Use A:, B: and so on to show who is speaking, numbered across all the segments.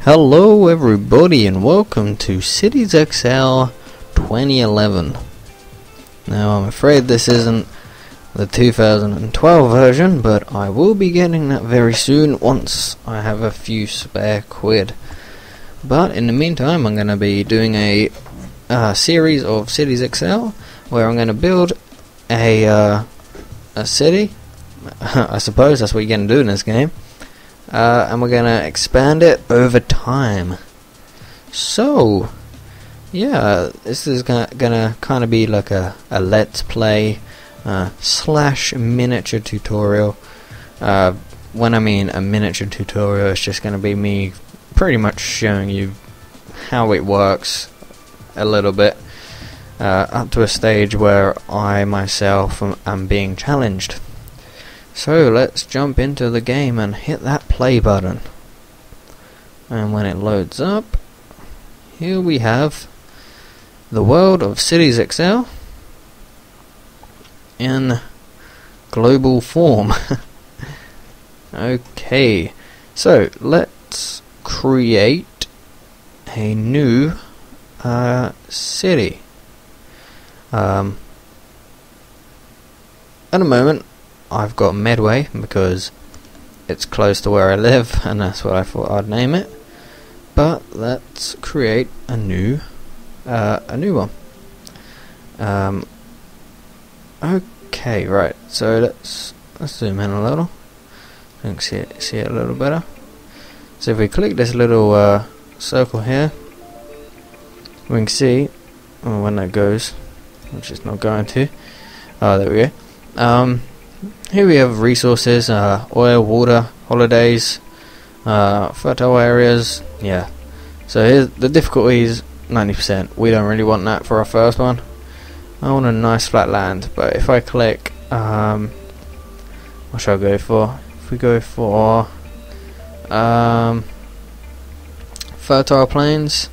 A: Hello everybody and welcome to Cities XL 2011. Now I'm afraid this isn't the 2012 version, but I will be getting that very soon once I have a few spare quid. But in the meantime I'm going to be doing a series of Cities XL where I'm going to build a city. I suppose that's what you're going to do in this game. And we're going to expand it over time. So, yeah, this is going to kind of be like a let's play slash miniature tutorial. When I mean a miniature tutorial, it's just going to be me pretty much showing you how it works a little bit, up to a stage where I myself am being challenged. So let's jump into the game and hit that play button. And when it loads up, here we have the world of Cities XL in global form. Okay, so let's create a new city. At the moment I've got Medway because it's close to where I live and that's what I thought I'd name it. But let's create a new one. Okay, right. So let's zoom in a little. I can see it a little better. So if we click this little circle here, we can see when that goes, which it's not going to. Oh, there we go. Here we have resources, oil, water, holidays, fertile areas, yeah. So here's the difficulty is 90%. We don't really want that for our first one. I want a nice flat land, but if I click, what shall I go for? If we go for fertile plains,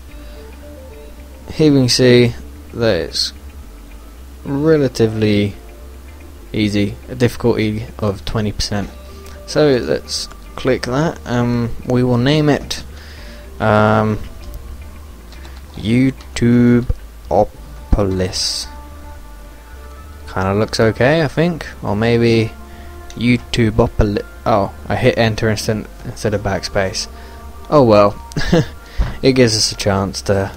A: here we can see that it's relatively easy, a difficulty of 20%. So let's click that and we will name it YouTubeopolis. Kinda looks okay, I think. Or maybe YouTubeopolis. Oh, I hit enter instead of backspace. Oh well. It gives us a chance to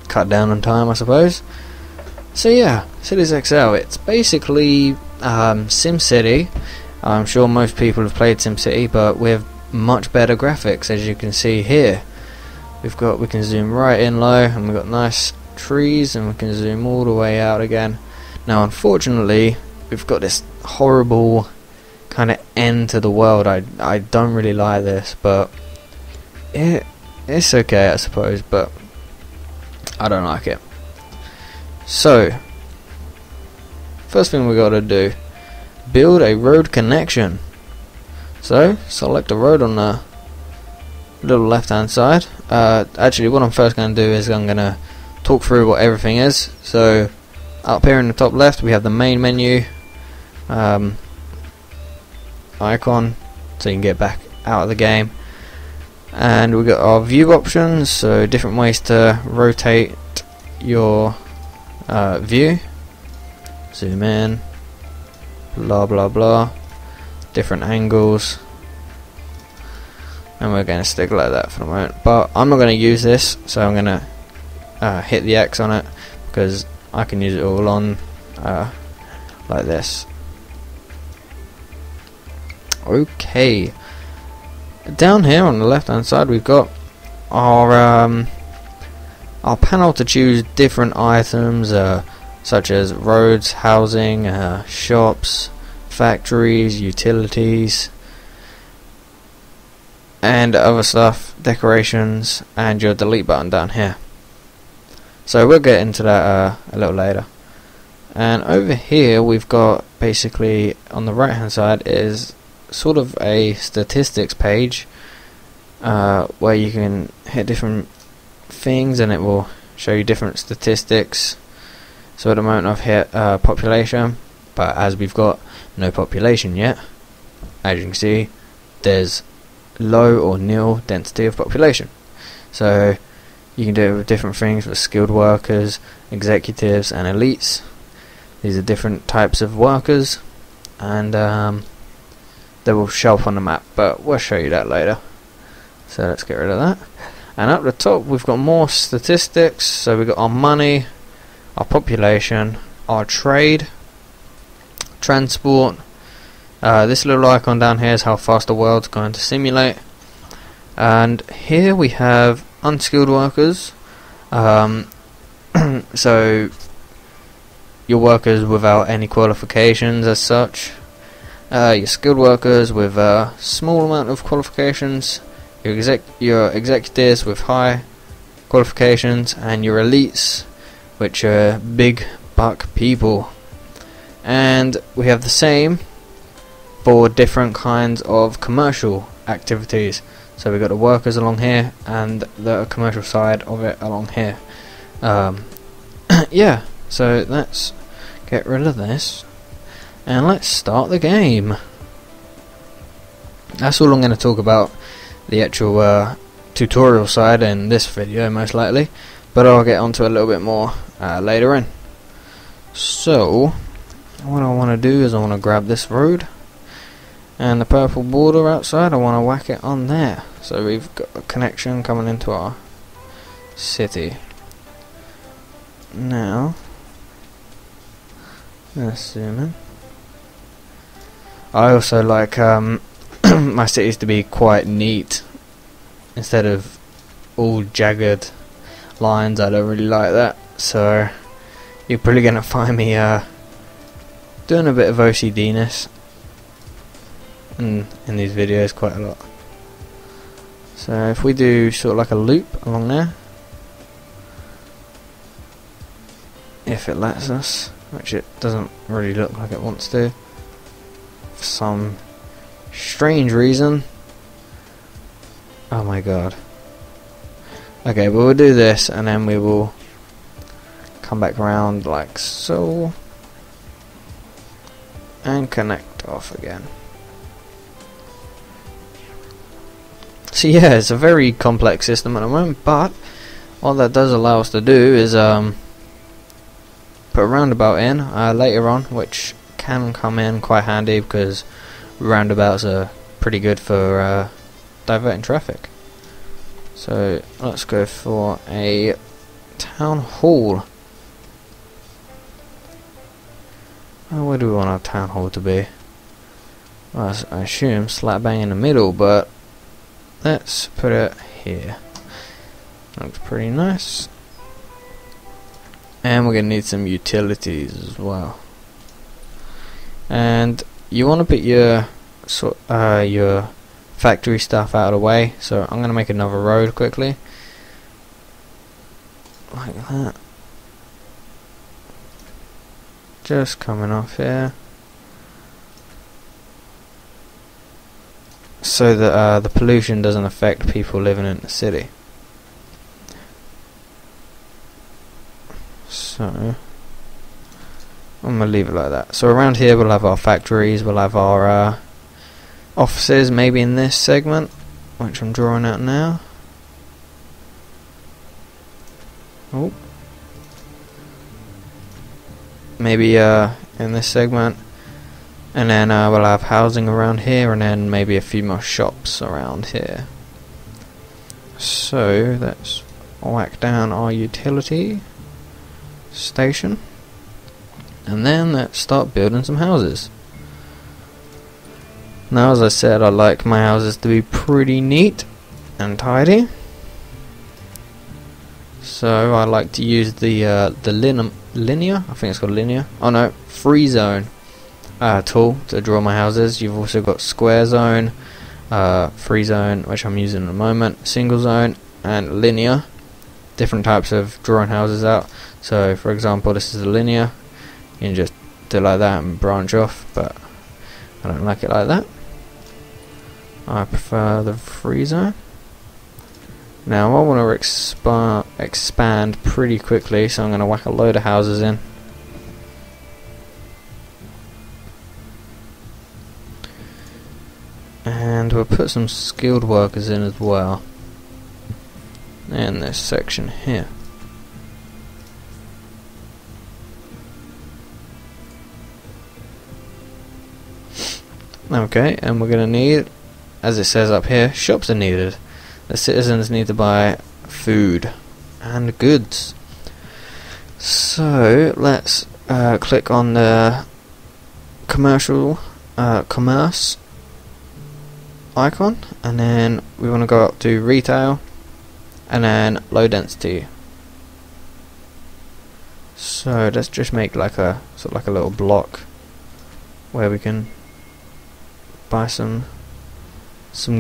A: cut down on time, I suppose. So yeah, Cities XL, it's basically SimCity. I'm sure most people have played SimCity, but with much better graphics, as you can see here. We can zoom right in low, and we've got nice trees, and we can zoom all the way out again. Now, unfortunately, we've got this horrible kind of end to the world. I don't really like this, but it's okay, I suppose. But I don't like it. So, first thing we gotta do, build a road connection. So, select a road on the little left hand side. Actually, what I'm first gonna do is I'm gonna talk through what everything is. So, up here in the top left we have the main menu icon, so you can get back out of the game. And we've got our view options, so different ways to rotate your view, zoom in, blah blah blah, different angles, and we're going to stick like that for the moment. But I'm not going to use this, so I'm going to hit the X on it because I can use it all on like this. Okay, down here on the left hand side we've got our panel to choose different items, such as roads, housing, shops, factories, utilities, and other stuff, decorations, and your delete button down here. So we'll get into that a little later. And over here we've got, basically on the right hand side is sort of a statistics page, where you can hit different things and it will show you different statistics. So at the moment I've hit population, but as we've got no population yet, as you can see there's low or nil density of population. So you can do it with different things, with skilled workers, executives and elites. These are different types of workers, and they will show up on the map, but we'll show you that later. So let's get rid of that. And up the top we've got more statistics. So we've got our money, our population, our trade, transport. This little icon down here is how fast the world's going to simulate. And here we have unskilled workers. So your workers without any qualifications as such. Your skilled workers with a small amount of qualifications. Your executives with high qualifications, and your elites, which are big buck people. And we have the same for different kinds of commercial activities. So we've got the workers along here and the commercial side of it along here. Yeah, so let's get rid of this and let's start the game. That's all I'm going to talk about, the actual tutorial side, in this video most likely, but I'll get onto a little bit more later in. So what I want to do is I want to grab this road, and the purple border outside I want to whack it on there, so we've got a connection coming into our city. Now let's zoom in. I also like my cities to be quite neat instead of all jagged lines. I don't really like that, so you're probably gonna find me doing a bit of OCD-ness in these videos quite a lot. So if we do sort of like a loop along there, if it lets us, which it doesn't really look like it wants to for some strange reason. Oh my god. Okay, but we'll do this and then we will come back around like so and connect off again. So yeah, it's a very complex system at the moment, but what that does allow us to do is put a roundabout in later on, which can come in quite handy because roundabouts are pretty good for diverting traffic. So let's go for a town hall. Where do we want our town hall to be? Well, I assume slap bang in the middle, but let's put it here. Looks pretty nice. And we're going to need some utilities as well. And you want to put your factory stuff out of the way. So I'm going to make another road quickly, like that. Just coming off here, so that the pollution doesn't affect people living in the city. So I'm going to leave it like that. So around here we'll have our factories, we'll have our offices, maybe in this segment, which I'm drawing out now. Oh, maybe in this segment, and then we'll have housing around here, and then maybe a few more shops around here. So let's whack down our utility station, and then let's start building some houses. Now, as I said, I like my houses to be pretty neat and tidy, so I like to use the linear, I think it's called linear, oh no, free zone tool to draw my houses. You've also got square zone, free zone, which I'm using at the moment, single zone, and linear. Different types of drawing houses out. So for example, this is a linear, you can just do it like that and branch off, but I don't like it like that. I prefer the free zone. Now I want to expand pretty quickly, so I'm going to whack a load of houses in. And we'll put some skilled workers in as well. and this section here. Okay, and we're going to need, as it says up here, shops are needed. The citizens need to buy food and goods. So let's click on the commerce icon, and then we want to go up to retail and then low density. So let's just make like a sort of like a little block where we can buy some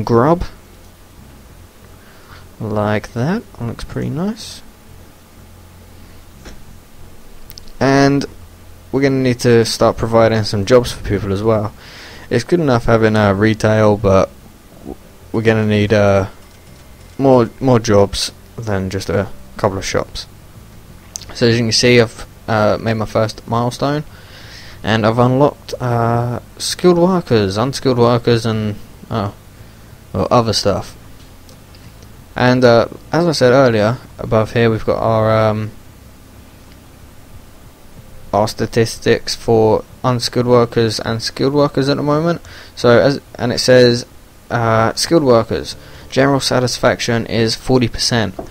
A: grub like that. Looks pretty nice. And we're going to need to start providing some jobs for people as well. It's good enough having retail, but we're going to need more jobs than just a couple of shops. So as you can see, I've made my first milestone, and I've unlocked skilled workers, unskilled workers, and other stuff. And as I said earlier, above here we've got our statistics for unskilled workers and skilled workers at the moment. So and it says skilled workers, general satisfaction is 40%.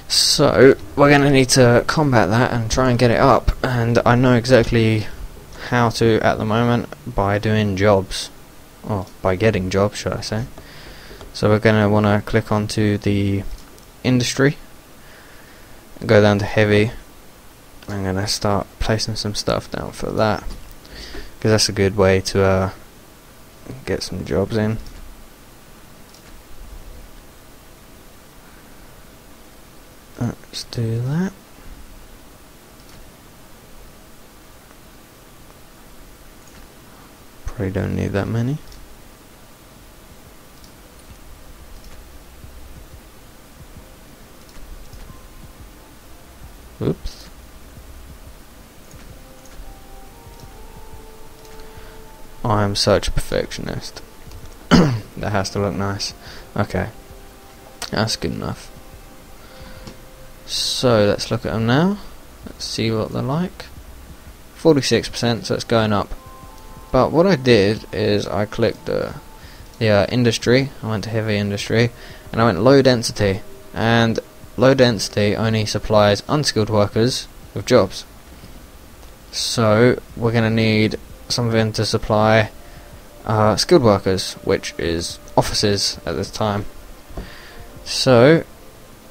A: So we're going to need to combat that and try and get it up, and I know exactly how to at the moment by doing jobs, or by getting jobs should I say. So we're going to want to click onto the industry, go down to heavy. I'm going to start placing some stuff down for that, because that's a good way to get some jobs in. Let's do that. Probably don't need that many. Oops. I'm such a perfectionist. That has to look nice. Okay, that's good enough. So let's look at them now. Let's see what they're like. 46%, so it's going up. But what I did is I clicked the industry. I went to heavy industry, and I went low density. And low density only supplies unskilled workers with jobs. So we're going to need something to supply skilled workers, which is offices at this time. So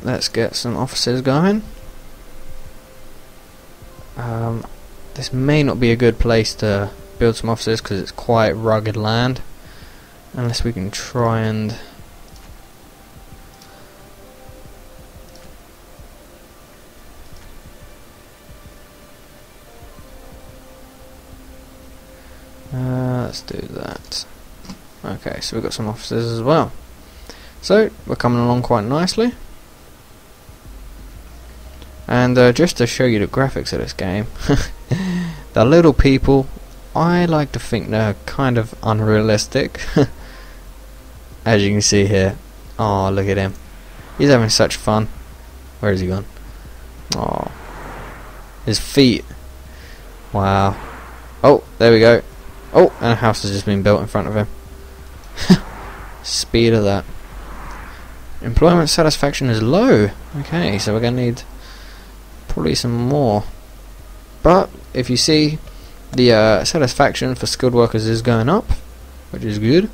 A: let's get some offices going. This may not be a good place to build some offices because it's quite rugged land, unless we can try and let's do that. Okay, so we've got some offices as well. So we're coming along quite nicely. And just to show you the graphics of this game, the little people, I like to think they're kind of unrealistic. As you can see here. Oh, look at him. He's having such fun. Where is he gone? Oh, his feet. Wow. Oh, there we go. Oh, and a house has just been built in front of him. Speed of that. Employment satisfaction is low. Okay, so we're going to need probably some more. But if you see, the satisfaction for skilled workers is going up, which is good.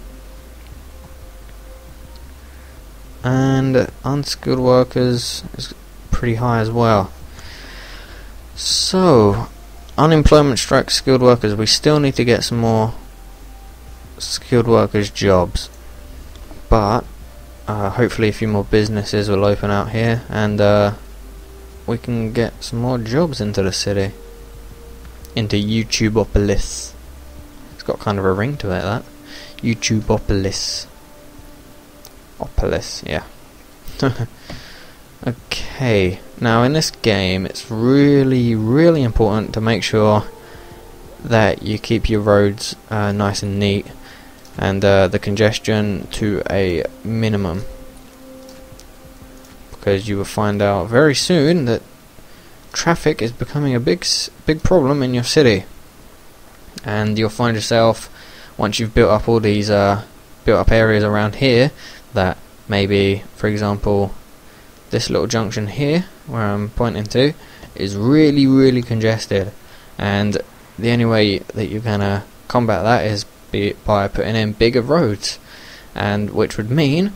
A: And unskilled workers is pretty high as well. So unemployment strikes skilled workers. We still need to get some more skilled workers jobs, but hopefully a few more businesses will open out here, and we can get some more jobs into the city, into YouTubeopolis. It's got kind of a ring to it, that YouTubeopolis. Opolis, yeah. Okay, now in this game it's really, really important to make sure that you keep your roads nice and neat, and the congestion to a minimum, because you will find out very soon that traffic is becoming a big problem in your city, and you'll find yourself, once you've built up all these built up areas around here, that maybe, for example, this little junction here where I'm pointing to is really congested, and the only way that you're gonna combat that is by putting in bigger roads, and which would mean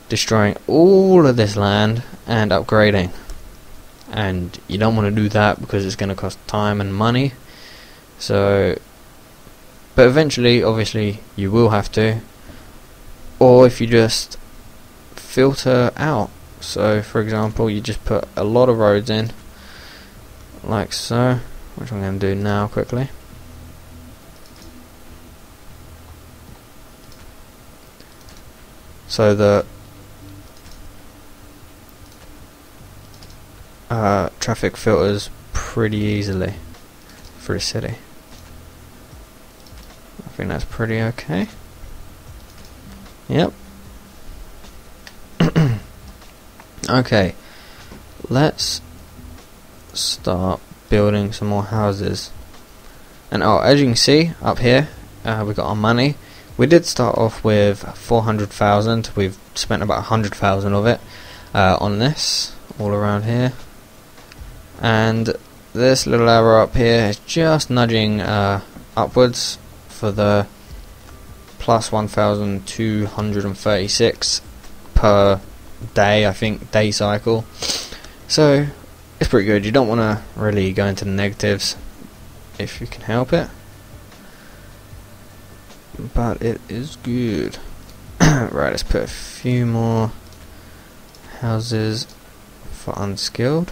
A: destroying all of this land and upgrading. And you don't want to do that because it's going to cost time and money. So, but eventually, obviously, you will have to. Or if you just filter out. So, for example, you just put a lot of roads in, like so, which I'm going to do now quickly. So the traffic filters pretty easily for a city. I think that's pretty okay. Yep. Okay, let's start building some more houses. And as you can see up here, we got our money. We did start off with 400,000. We've spent about 100,000 of it on this, all around here. And this little arrow up here is just nudging upwards for the plus 1,236 per day, I think, day cycle. So it's pretty good. You don't want to really go into the negatives if you can help it, but it is good. Right, let's put a few more houses for unskilled.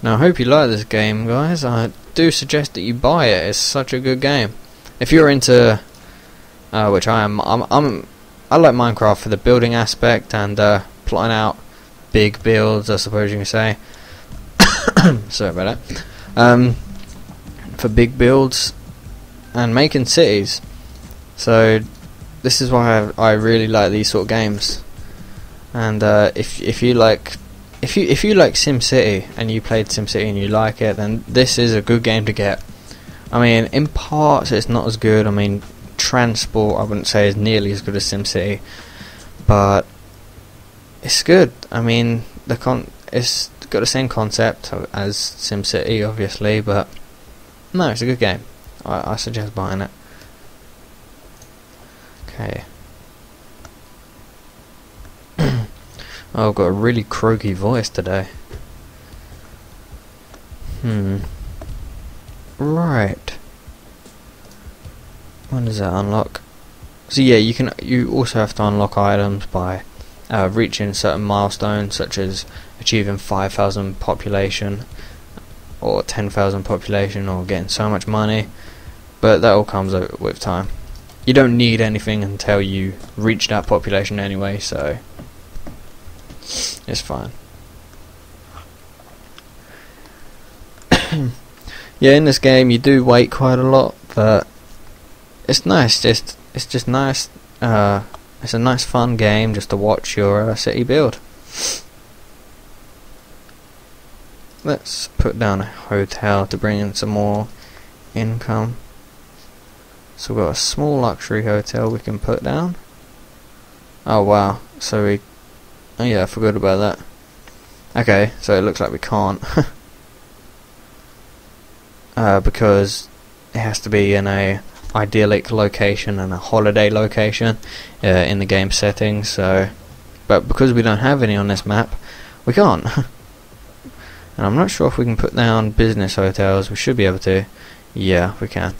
A: Now I hope you like this game, guys. I do suggest that you buy it. It's such a good game. If you're into, which I am, I like Minecraft for the building aspect and plotting out big builds, I suppose you can say. Sorry about that. For big builds and making cities. So this is why I really like these sort of games. And if you like SimCity and you played SimCity and you like it, then this is a good game to get. I mean, in parts it's not as good. I mean, transport I wouldn't say is nearly as good as SimCity, but it's good. I mean, it's got the same concept as SimCity, obviously, but no, it's a good game. I suggest buying it. Okay. Oh, I've got a really croaky voice today. Right. When does that unlock? So yeah, you also have to unlock items by reaching certain milestones, such as achieving 5,000 population or 10,000 population, or getting so much money. But that all comes with time. You don't need anything until you reach that population anyway, so it's fine. Yeah, in this game you do wait quite a lot, but it's nice. It's just nice. It's a nice, fun game just to watch your city build. Let's put down a hotel to bring in some more income. So we've got a small luxury hotel we can put down. Oh wow! Oh yeah, I forgot about that. Okay, so it looks like we can't. Because it has to be in a idyllic location and a holiday location in the game settings. So, but because we don't have any on this map, we can't. And I'm not sure if we can put down business hotels. We should be able to. Yeah, we can.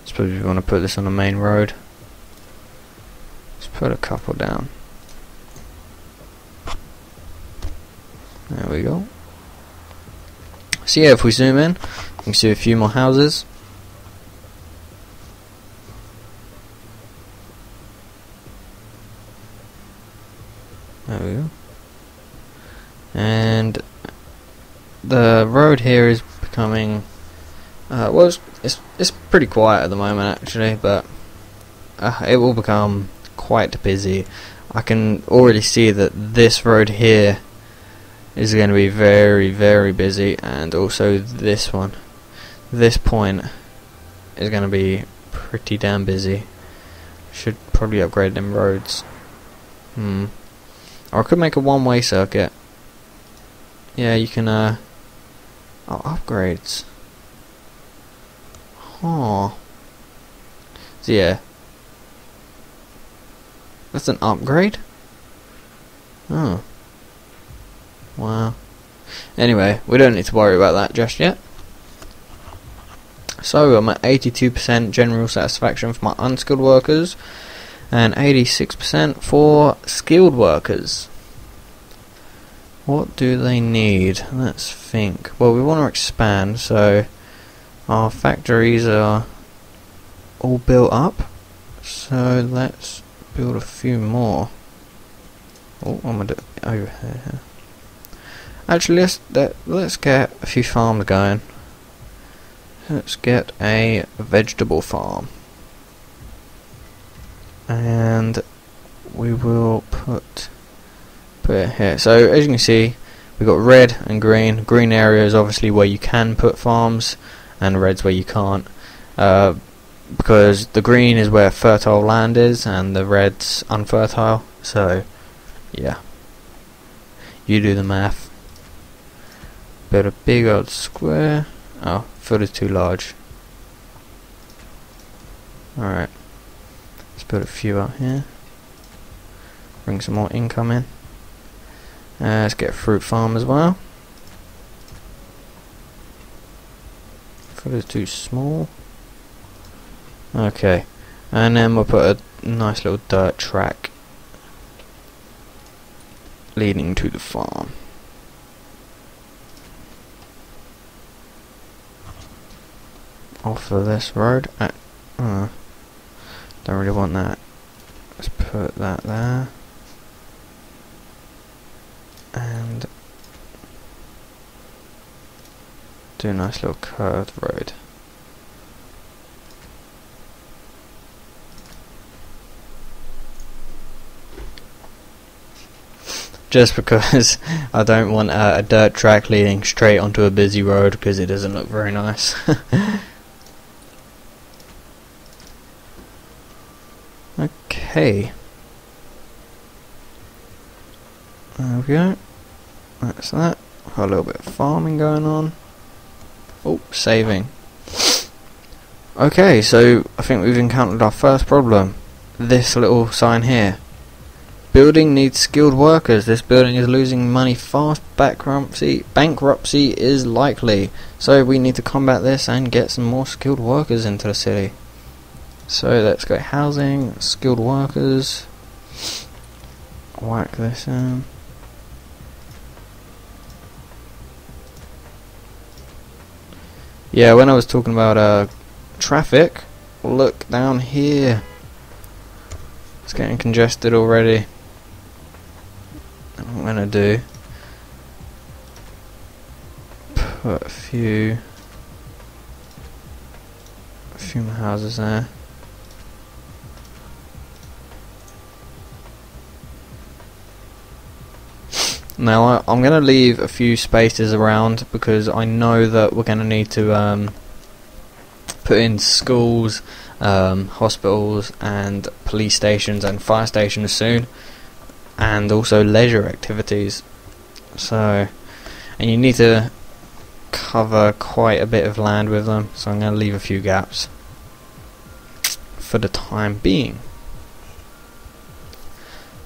A: Suppose we want to put this on the main road. Let's put a couple down. There we go. So yeah, if we zoom in, you can see a few more houses. There we go. And the road here is becoming Well, it's pretty quiet at the moment actually, but it will become quite busy. I can already see that this road here is going to be very, very busy, and also this one. This point is going to be pretty damn busy. Should probably upgrade them roads. Or I could make a one-way circuit. Yeah, you can, oh, upgrades. Huh. So yeah. That's an upgrade? Oh. Wow. Anyway, we don't need to worry about that just yet. So I'm at 82% general satisfaction for my unskilled workers and 86% for skilled workers. What do they need? Let's think. Well, we want to expand, so our factories are all built up. So let's build a few more. Oh, I'm gonna do it over here. Actually, let's get a few farms going. Let's get a vegetable farm, and we will put it here. So as you can see, we've got red and green. Green area is obviously where you can put farms, and red's where you can't, because the green is where fertile land is, and the red's unfertile. So yeah, you do the math. Build a big old square. Oh, field is too large. Alright, let's build a few out here. Bring some more income in. Let's get a fruit farm as well. Field is too small. Okay, and then we'll put a nice little dirt track leading to the farm. Off of this road. Don't really want that. Let's put that there. And do a nice little curved road. Just because I don't want a dirt track leading straight onto a busy road, because it doesn't look very nice. Okay. There we go. That's that. Got a little bit of farming going on. Oh, saving. Okay, so I think we've encountered our first problem. This little sign here. Building needs skilled workers. This building is losing money fast. Bankruptcy is likely. So we need to combat this and get some more skilled workers into the city. So let's go housing, skilled workers. Whack this in. Yeah, when I was talking about traffic, look down here. It's getting congested already. What I'm gonna do, put a few more houses there. Now I'm going to leave a few spaces around, because I know that we're going to need to put in schools, hospitals and police stations and fire stations soon, and also leisure activities. So, and you need to cover quite a bit of land with them, so I'm going to leave a few gaps for the time being.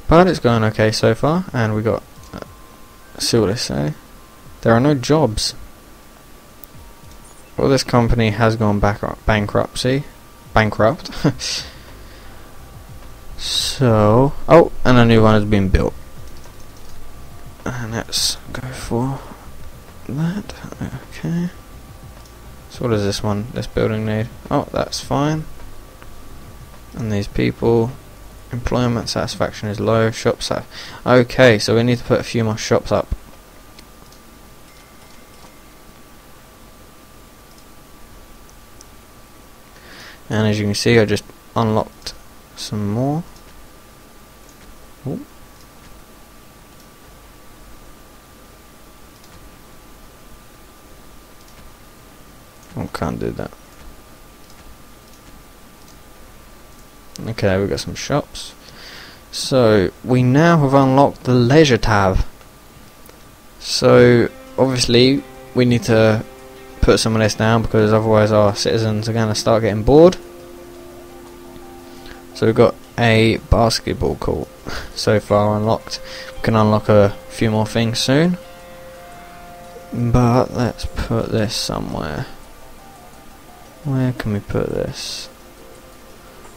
A: But it's going okay so far, and we got, see what they say. There are no jobs. Well, this company has gone bankrupt. So, oh, and a new one has been built. And let's go for that. Okay. So what does this building need? Oh, that's fine. And these people, employment satisfaction is low. Shops up. Okay, so we need to put a few more shops up. And as you can see, I just unlocked some more. Ooh. Oh, can't do that. Okay, we've got some shops. So, we now have unlocked the leisure tab. So, obviously, we need to put some of this down because otherwise our citizens are going to start getting bored. So we've got a basketball court so far unlocked. We can unlock a few more things soon. But let's put this somewhere. Where can we put this?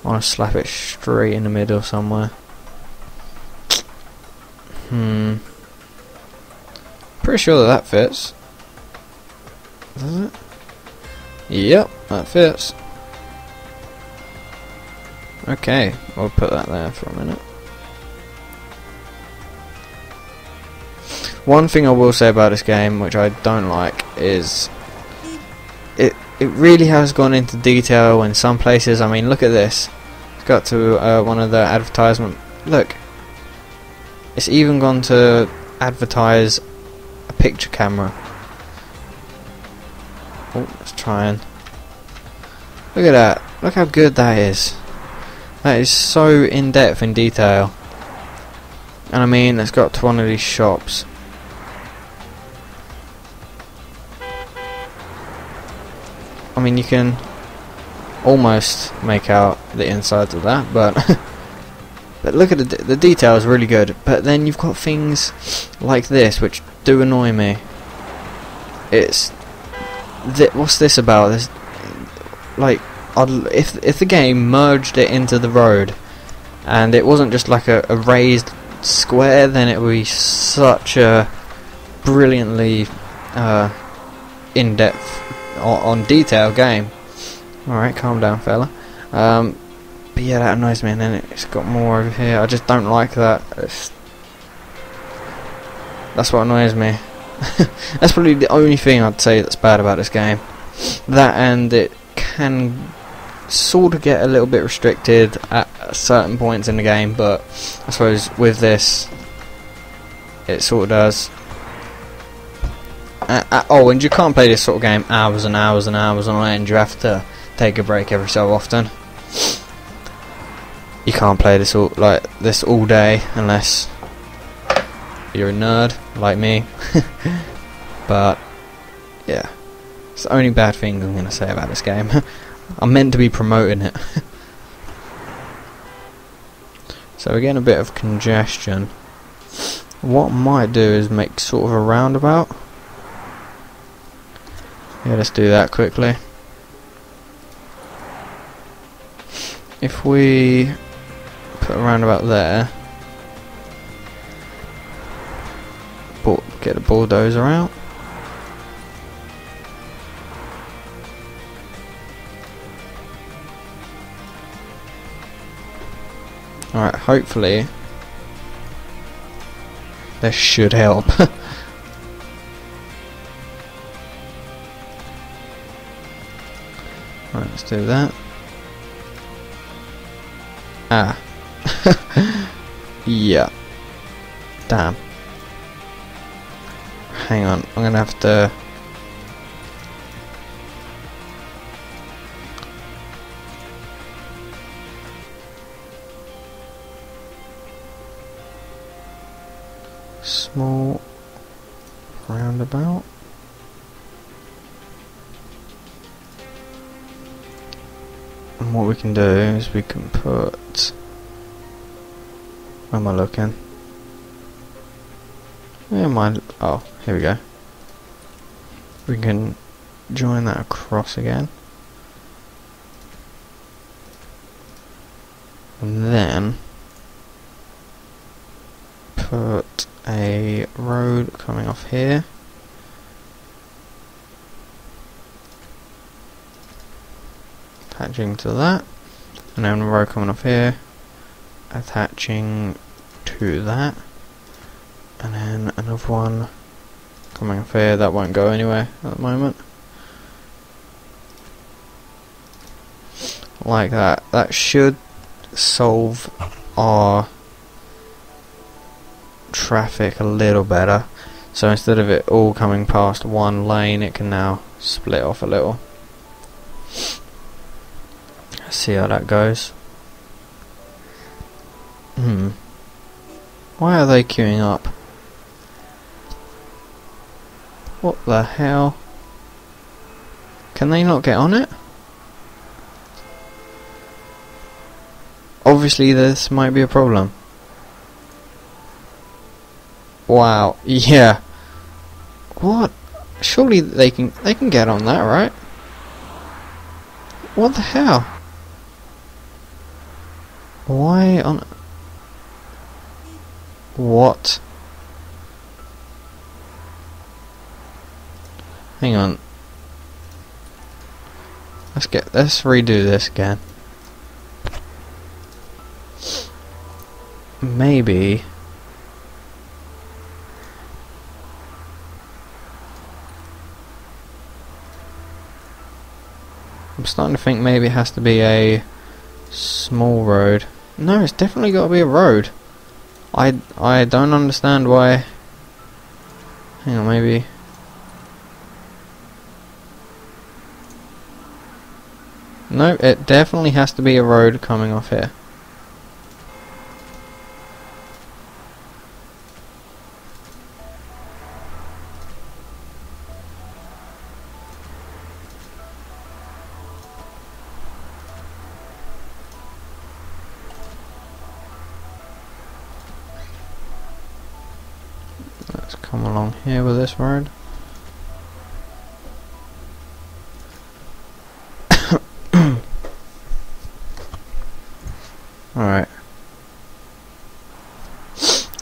A: I want to slap it straight in the middle somewhere. Pretty sure that fits. Does it? Yep, that fits. Okay, I'll put that there for a minute. One thing I will say about this game, which I don't like, is it really has gone into detail in some places. I mean, look at this. It's got to one of the advertisement. Look, it's even gone to advertise a picture camera. Oh, let's try and look at that. Look how good that is. That is so in depth in detail. And I mean, it's got to one of these shops. I mean, you can almost make out the insides of that, but but look at the detail is really good. But then you've got things like this which do annoy me. It's what's this about? This, like, if the game merged it into the road and it wasn't just like a raised square, then it would be such a brilliantly in-depth on detail game. Alright, calm down, fella. But yeah, that annoys me. And then it's got more over here. I just don't like that. That's what annoys me. That's probably the only thing I'd say that's bad about this game. That, and it can sort of get a little bit restricted at certain points in the game, but I suppose with this it sort of does. Oh, and you can't play this sort of game hours and hours and hours on end. You have to take a break every so often. You can't play this all day unless you're a nerd like me. But yeah, it's the only bad thing I'm going to say about this game. I'm meant to be promoting it. So we're getting a bit of congestion. What I might do is make sort of a roundabout. Yeah, let's do that quickly. If we put a roundabout there, get a bulldozer out. Alright, hopefully this should help. Right, let's do that. Ah. Yeah. Damn. Hang on, I'm gonna have to... Small roundabout. And what we can do is we can put... Where am I looking? Where am I? Oh, here we go. We can join that across again. And then put a road coming off here. Attaching to that. And then a road coming off here. Attaching to that. And then another one coming off here. That won't go anywhere at the moment. like that. That should solve our traffic a little better. So instead of it all coming past one lane, it can now split off a little. Let's see how that goes. Why are they queuing up? What the hell? Can they not get on it? Obviously this might be a problem. Wow, yeah. What? Surely they can get on that, right? What the hell? Why on... What? Hang on. Let's redo this again. Maybe. I'm starting to think maybe it has to be a small road. No, it's definitely got to be a road. I don't understand why. Hang on, maybe. No, it definitely has to be a road coming off here. Let's come along here with this road. Alright.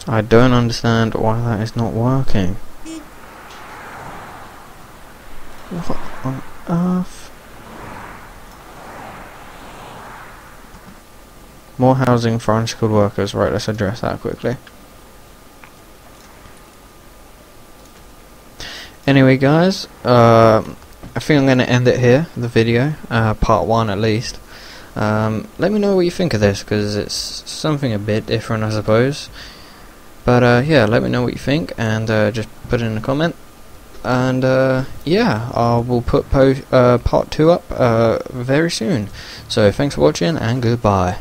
A: I don't understand why that is not working. What on earth? More housing for unskilled workers. Right, let's address that quickly. Anyway guys, I think I'm going to end it here, the video, part 1 at least. Let me know what you think of this, because it's something a bit different I suppose. But yeah, let me know what you think, and just put it in a comment. And yeah, I will put part 2 up very soon. So thanks for watching, and goodbye.